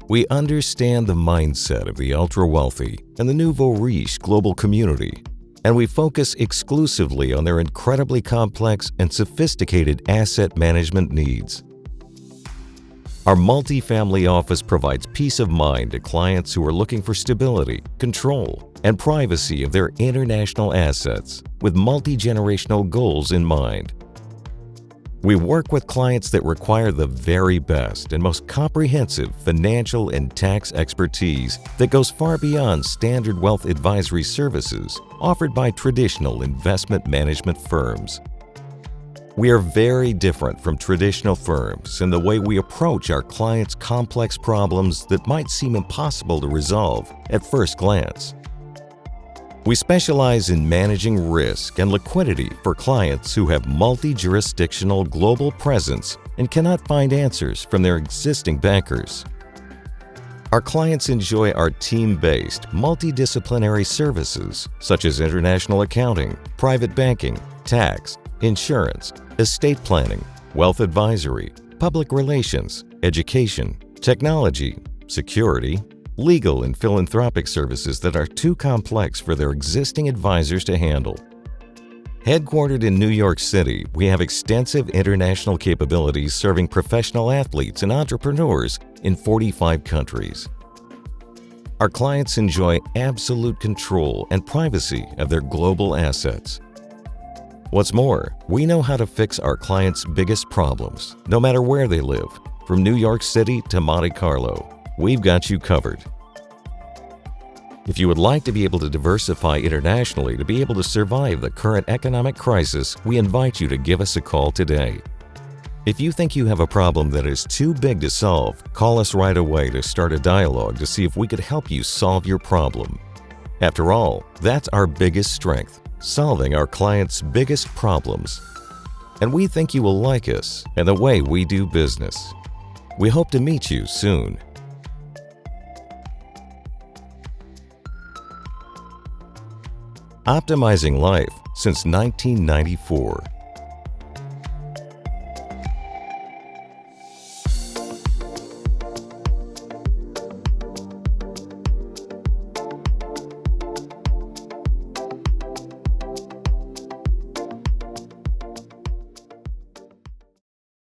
We understand the mindset of the ultra-wealthy and the nouveau riche global community, and we focus exclusively on their incredibly complex and sophisticated asset management needs. Our multi-family office provides peace of mind to clients who are looking for stability, control, and privacy of their international assets with multi-generational goals in mind. We work with clients that require the very best and most comprehensive financial and tax expertise that goes far beyond standard wealth advisory services offered by traditional investment management firms. We are very different from traditional firms in the way we approach our clients' complex problems that might seem impossible to resolve at first glance. We specialize in managing risk and liquidity for clients who have multi-jurisdictional global presence and cannot find answers from their existing bankers. Our clients enjoy our team-based, multidisciplinary services such as international accounting, private banking, tax, insurance, estate planning, wealth advisory, public relations, education, technology, security, legal and philanthropic services that are too complex for their existing advisors to handle. Headquartered in New York City, we have extensive international capabilities serving professional athletes and entrepreneurs in 45 countries. Our clients enjoy absolute control and privacy of their global assets. What's more, we know how to fix our clients' biggest problems, no matter where they live, from New York City to Monte Carlo. We've got you covered. If you would like to be able to diversify internationally to be able to survive the current economic crisis, we invite you to give us a call today. If you think you have a problem that is too big to solve, call us right away to start a dialogue to see if we could help you solve your problem. After all, that's our biggest strength, solving our clients' biggest problems. And we think you will like us and the way we do business. We hope to meet you soon. Optimizing life since 1994.